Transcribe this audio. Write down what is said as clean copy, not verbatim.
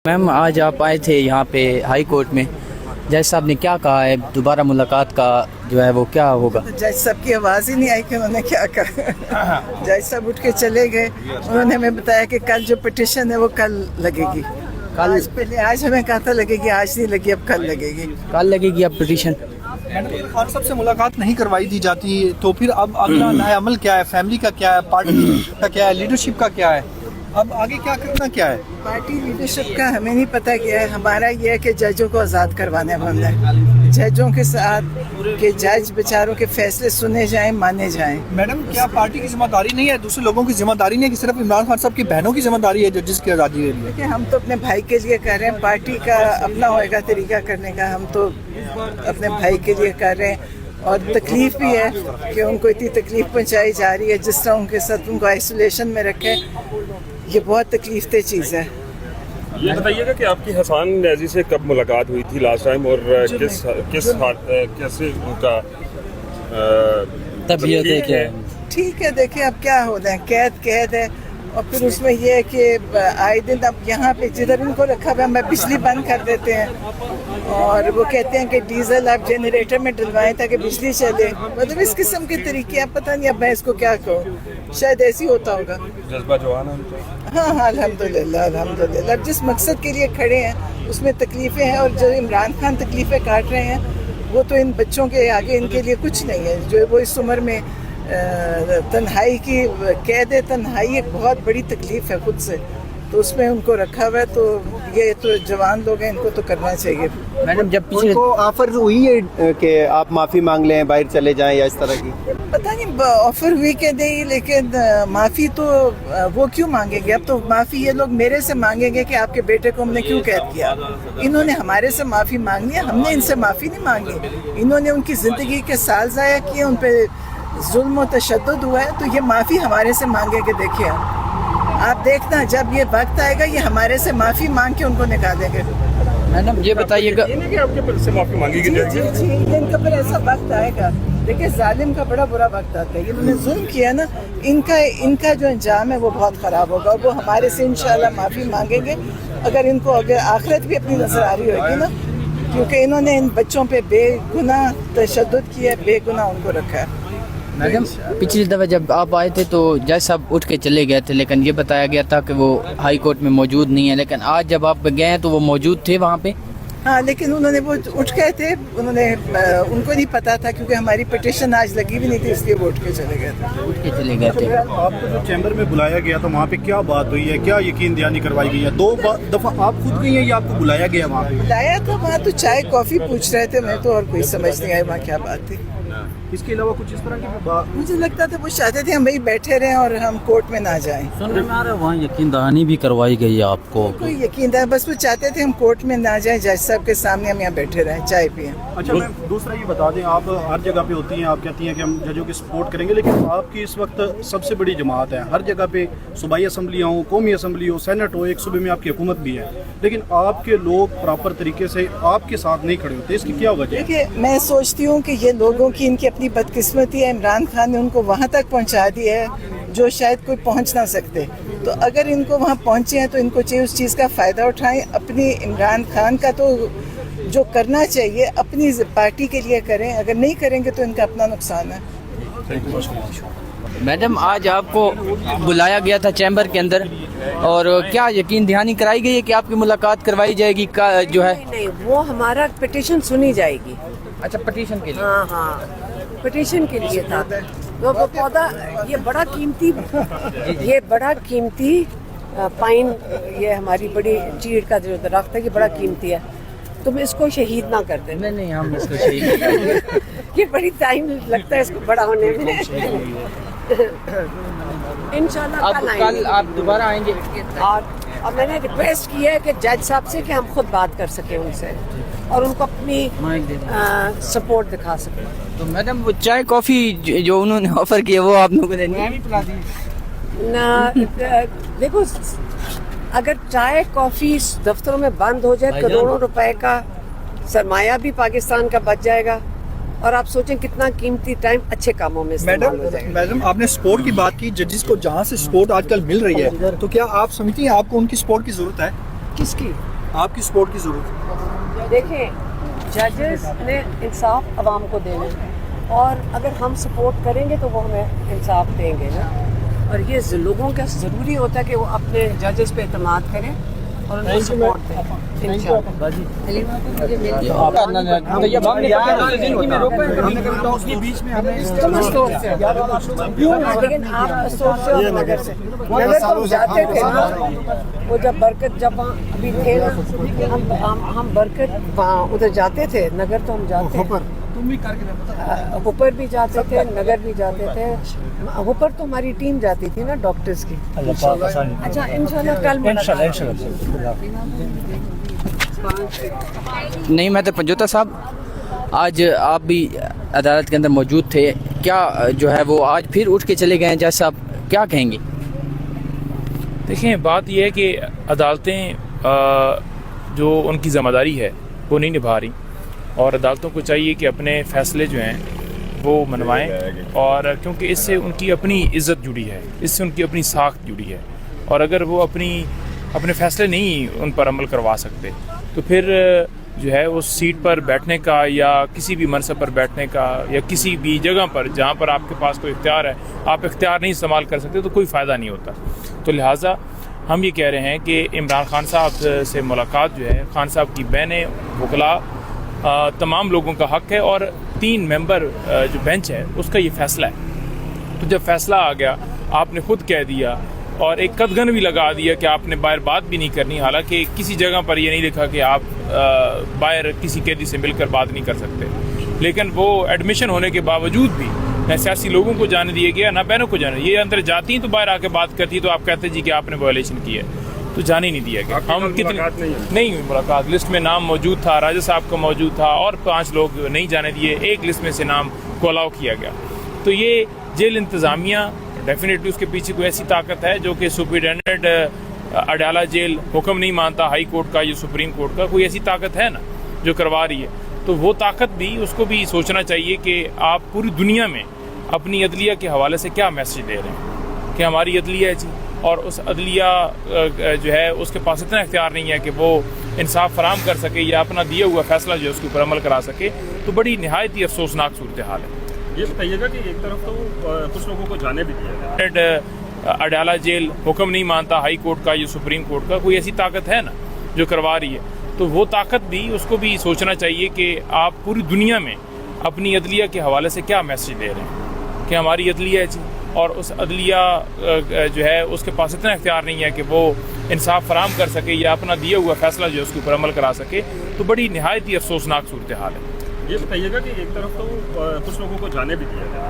میم آج آپ آئے تھے یہاں پہ ہائی کورٹ میں، جج صاحب نے کیا کہا ہے؟ دوبارہ ملاقات کا جو ہے وہ کیا ہوگا؟ جج صاحب کی آواز ہی نہیں آئی کہ انہوں نے کیا کہا۔ جج صاحب اٹھ کے چلے گئے۔ انہوں نے ہمیں بتایا کہ کل جو پٹیشن ہے وہ کل لگے گی۔ آج ہمیں کہا تھا لگے گی، آج نہیں لگی، اب کل لگے گی۔ کل لگے گی اب پٹیشن؟ خان صاحب سے ملاقات نہیں کروائی دی جاتی تو پھر اب اگلا نیا عمل کیا ہے؟ فیملی کا کیا ہے؟ پارٹی کا کیا ہے؟ لیڈرشپ کا کیا ہے؟ اب آگے کیا کرنا کیا ہے؟ پارٹی لیڈرشپ کا ہمیں نہیں پتہ کیا ہے۔ ہمارا یہ ہے کہ ججوں کو آزاد کروانے بند ہے، ججوں کے ساتھ کہ جج بیچاروں کے فیصلے سنے جائیں، مانے جائیں۔ میڈم کیا پارٹی کی ذمہ داری نہیں ہے، دوسرے لوگوں کی ذمہ داری نہیں ہے کہ صرف عمران خان صاحب کی بہنوں کی ذمہ داری ہے ججز کی آزادی کے لیے؟ کہ ہم تو اپنے بھائی کے لیے کر رہے ہیں، پارٹی کا اپنا ہوئے گا طریقہ کرنے کا، ہم تو اپنے بھائی کے لیے کر رہے ہیں۔ اور تکلیف بھی ہے کہ ان کو اتنی تکلیف پہنچائی جا رہی ہے، جس طرح ان کے ساتھ ان کو آئسولیشن میں رکھے، یہ بہت تکلیف دہ چیز ہے۔ یہ بتائیے گا کہ آپ کی حسان نیازی سے کب ملاقات ہوئی تھی لاسٹ ٹائم، اور کیسے ان کا طبیعت ہے کیا؟ ٹھیک ہے، دیکھیں اب کیا ہونا ہے، قید ہے، اور پھر اس میں یہ ہے کہ آئے دن اب یہاں پہ جدھر ان کو رکھا ہوا ہے ہمیں بجلی بند کر دیتے ہیں، اور وہ کہتے ہیں کہ ڈیزل آپ جنریٹر میں ڈلوائیں تاکہ بجلی چلے۔ مطلب اس قسم کے طریقے، اب پتہ نہیں اب میں اس کو کیا کہوں، شاید ایسی ہوتا ہوگا۔ جذبہ جوان ہے؟ ہاں الحمدللہ الحمدللہ۔ اب جس مقصد کے لیے کھڑے ہیں اس میں تکلیفیں ہیں، اور جو عمران خان تکلیفیں کاٹ رہے ہیں وہ تو ان بچوں کے آگے ان کے لیے کچھ نہیں ہے، جو وہ اس عمر میں تنہائی کی قید ہے۔ تنہائی ایک بہت بڑی تکلیف ہے خود سے، تو اس میں ان کو رکھا ہوا ہے، تو یہ تو جوان لوگ ہیں، ان کو تو کرنا چاہیے۔ میڈم جب ان کو آفر ہوئی ہے کہ آپ معافی مانگ لیں، باہر چلے جائیں یا اس طرح کی؟ پتہ نہیں آفر ہوئی کہ نہیں، لیکن معافی تو وہ کیوں مانگیں گے؟ اب تو معافی یہ لوگ میرے سے مانگیں گے کہ آپ کے بیٹے کو ہم نے کیوں قید کیا۔ انہوں نے ہمارے سے معافی مانگنی ہے، ہم نے ان سے معافی نہیں مانگی۔ انہوں نے ان کی زندگی کے سال ضائع کیے، ان پہ ظلم و تشدد ہوا ہے، تو یہ معافی ہمارے سے مانگے کہ دیکھیں آپ دیکھنا جب یہ وقت آئے گا یہ ہمارے سے معافی مانگ کے ان کو نکالیں گے۔ میڈم یہ بتائیے گا، کہ آپ کے سے معافی مانگی جی گئی؟ جی جی، ان کا پھر ایسا وقت آئے گا، دیکھیں ظالم کا بڑا برا وقت آتا ہے، انہوں نے ظلم کیا نا، ان کا جو انجام ہے وہ بہت خراب ہوگا، اور وہ ہمارے سے انشاءاللہ معافی مانگیں گے، اگر ان کو اگر آخرت بھی اپنی نظر آ رہی ہوگی نا، کیونکہ انہوں نے ان بچوں پہ بے گناہ تشدد کیا ہے، بے گناہ ان کو رکھا ہے۔ میڈم پچھلی دفعہ جب آپ آئے تھے تو جج صاحب اٹھ کے چلے گئے تھے، لیکن یہ بتایا گیا تھا کہ وہ ہائی کورٹ میں موجود نہیں ہے، لیکن آج جب آپ گئے ہیں تو وہ موجود تھے وہاں پہ؟ ہاں، لیکن انہوں نے وہ اٹھ گئے تھے، ان کو نہیں پتا تھا کیونکہ ہماری پٹیشن آج لگی بھی نہیں تھی، اس لیے وہ اٹھ کے چلے گئے تھے۔ اٹھ کے چلے گئے تھے۔ آپ کو جو چیمبر میں بلایا گیا تھا وہاں پہ کیا بات ہوئی ہے؟ کیا یقین دہانی کروائی گئی ہے؟ 2 دفعہ آپ خود گئی ہیں یا آپ کو بلایا گیا وہاں پہ؟ بلایا تھا وہاں، تو چائے کافی پوچھ رہے تھے، میں تو اور کوئی سمجھ نہیں آئی وہاں کیا بات تھی۔ اس کے علاوہ کچھ اس طرح کی بات؟ مجھے لگتا تھا وہ چاہتے تھے ہم وہی بیٹھے رہیں اور ہم کورٹ میں نہ جائیں۔ سننے میں آ رہا ہے وہاں یقین دہانی بھی کروائی گئی ہے آپ کو؟ کوئی یقین تھا، بس وہ چاہتے تھے ہم کورٹ میں نہ جائیں، جج صاحب کے سامنے ہم یہاں بیٹھے رہیں، چائے پئیں۔ اچھا میم، دوسرا یہ بتا دیں، آپ ہر جگہ پہ ہوتی ہیں، آپ کہتی ہیں کہ ہم ججوں کی سپورٹ کریں گے، لیکن آپ کی اس وقت سب سے بڑی جماعت ہے، ہر جگہ پہ صوبائی اسمبلیاں ہوں، قومی اسمبلی ہو، سینٹ ہو، ایک صوبے میں آپ کی حکومت بھی ہے، لیکن آپ کے لوگ پراپر طریقے سے آپ کے ساتھ نہیں کھڑے ہوتے، اس کی کیا وجہ ہے؟ دیکھیے میں سوچتی ہوں کہ یہ لوگوں کی ان کی اپنی بدقسمتی ہے، عمران خان نے ان کو وہاں تک پہنچا دیا ہے جو شاید کوئی پہنچ نہ سکتے، تو اگر ان کو وہاں پہنچے ہیں تو ان کو چاہیے اس چیز کا فائدہ اٹھائیں، اپنی عمران خان کا تو جو کرنا چاہیے اپنی پارٹی کے لیے کریں، اگر نہیں کریں گے تو ان کا اپنا نقصان ہے۔ میڈم آج آپ کو بلایا گیا تھا چیمبر کے اندر، اور کیا یقین دہانی کرائی گئی ہے کہ آپ کی ملاقات کروائی جائے گی جو ہے؟ نہیں، وہ ہمارا پٹیشن سنی جائے گی۔ اچھا پٹیشن کے لیے؟ ہاں پٹیشن کے لیے تھا، وہ پودا یہ بڑا قیمتی پائن، یہ ہماری بڑی چیڑ کا جو درخت ہے، یہ بڑا قیمتی ہے، تم اس کو شہید نہ کر دیں۔ نہیں ہم اس کو شہید یہ بڑی ٹائم لگتا ہے اس کو بڑا ہونے میں۔ انشاءاللہ کل آپ دوبارہ آئیں گے؟ اور میں نے ریکویسٹ کی ہے کہ جج صاحب سے کہ ہم خود بات کر سکیں ان سے اور ان کو اپنی سپورٹ دکھا سکیں۔ تو میڈم وہ چائے کافی جو انہوں نے آفر کیا وہ آپ لوگوں نے نہیں پلا دی؟ دیکھو، اگر چائے کافی دفتروں میں بند ہو جائے، کروڑوں روپے کا سرمایہ بھی پاکستان کا بچ جائے گا، اور آپ سوچیں کتنا قیمتی ٹائم اچھے کاموں میں استعمال ہو جائے گا۔ میڈم آپ نے سپورٹ کی بات کی، ججز کو جہاں سے سپورٹ آج کل مل رہی ہے، تو کیا آپ سمجھتی ہیں آپ کو ان کی سپورٹ کی ضرورت ہے؟ کس کی؟ آپ کی سپورٹ کی ضرورت ہے. دیکھیں ججز نے انصاف عوام کو دینا ہے اور اگر ہم سپورٹ کریں گے تو وہ ہمیں انصاف دیں گے نا. اور یہ لوگوں کا ضروری ہوتا ہے کہ وہ اپنے ججز پہ اعتماد کریں اور ان کو سپورٹ دیں. لیکن آپ افسوس سے اور نگر سے نگر تو ہم جاتے تھے نا. وہ جب برکت جب ابھی تھے ہم برکت وہاں ادھر جاتے تھے. نگر تو ہم جاتے اوپر بھی جاتے تھے, نگر بھی جاتے تھے. اوپر تو ہماری ٹیم جاتی تھی نا ڈاکٹرز کی. اچھا انشاءاللہ کل نہیں میں تو پنجوتا صاحب آج آپ بھی عدالت کے اندر موجود تھے, کیا جو ہے وہ آج پھر اٹھ کے چلے گئے ہیں جج صاحب, کیا کہیں گے؟ دیکھیں بات یہ ہے کہ عدالتیں جو ان کی ذمہ داری ہے وہ نہیں نبھا رہی, اور عدالتوں کو چاہیے کہ اپنے فیصلے جو ہیں وہ منوائیں, اور کیونکہ اس سے ان کی اپنی عزت جڑی ہے, اس سے ان کی اپنی ساکھ جڑی ہے, اور اگر وہ اپنے فیصلے نہیں ان پر عمل کروا سکتے تو پھر جو ہے اس سیٹ پر بیٹھنے کا یا کسی بھی منصب پر بیٹھنے کا یا کسی بھی جگہ پر جہاں پر آپ کے پاس کوئی اختیار ہے آپ اختیار نہیں استعمال کر سکتے تو کوئی فائدہ نہیں ہوتا. تو لہٰذا ہم یہ کہہ رہے ہیں کہ عمران خان صاحب سے ملاقات جو ہے, خان صاحب کی بہنیں, وکلاء, تمام لوگوں کا حق ہے, اور 3 ممبر جو بینچ ہے اس کا یہ فیصلہ ہے. تو جب فیصلہ آ گیا آپ نے خود کہہ دیا اور ایک قدغن بھی لگا دیا کہ آپ نے باہر بات بھی نہیں کرنی, حالانکہ کسی جگہ پر یہ نہیں لکھا کہ آپ باہر کسی قیدی سے مل کر بات نہیں کر سکتے, لیکن وہ ایڈمیشن ہونے کے باوجود بھی نہ سیاسی لوگوں کو جانے دیا گیا نہ بہنوں کو جانے. یہ اندر جاتی ہیں تو باہر آ کے بات کرتی تو آپ کہتے جی کہ آپ نے وائلیشن کی ہے, تو جانے نہیں دیا گیا. ہم کتنے نہیں ہوئی ملاقات, لسٹ میں نام موجود تھا, راجہ صاحب کا موجود تھا, اور 5 لوگ نہیں جانے دیے, ایک لسٹ میں سے نام کو الاؤ کیا گیا. تو یہ جیل انتظامیہ ڈیفینیٹلی اس کے پیچھے کوئی ایسی طاقت ہے جو کہ سپرنٹینڈنٹ اڈیالہ جیل حکم نہیں مانتا ہائی کورٹ کا یا سپریم کورٹ کا, کوئی ایسی طاقت ہے نا جو کروا رہی ہے. تو وہ طاقت بھی اس کو بھی سوچنا چاہیے کہ آپ پوری دنیا میں اپنی عدلیہ کے حوالے سے کیا میسج دے رہے ہیں کہ ہماری عدلیہ ہے جی, اور اس عدلیہ جو ہے اس کے پاس اتنا اختیار نہیں ہے کہ وہ انصاف فراہم کر سکے یا اپنا دیا ہوا فیصلہ جو ہے اس کے اوپر عمل کرا سکے. تو بڑی نہایت ہی افسوسناک صورتحال ہے. یہ بتائیے گا کہ ایک طرف تو کچھ لوگوں کو جانے بھی دیا گیا, اڈیالہ جیل حکم نہیں مانتا ہائی کورٹ کا یا سپریم کورٹ کا, کوئی ایسی طاقت ہے نا جو کروا رہی ہے. تو وہ طاقت بھی اس کو بھی سوچنا چاہیے کہ آپ پوری دنیا میں اپنی عدلیہ کے حوالے سے کیا میسج دے رہے ہیں کہ ہماری عدلیہ ہے جی, اور اس عدلیہ جو ہے اس کے پاس اتنا اختیار نہیں ہے کہ وہ انصاف فراہم کر سکے یا اپنا دیا ہوا فیصلہ جو ہے اس کے اوپر عمل کرا سکے. تو بڑی نہایت ہی افسوسناک صورتحال ہے. یہ بتائیے گا کہ ایک طرف تو کچھ لوگوں کو جانے بھی دیا گیا.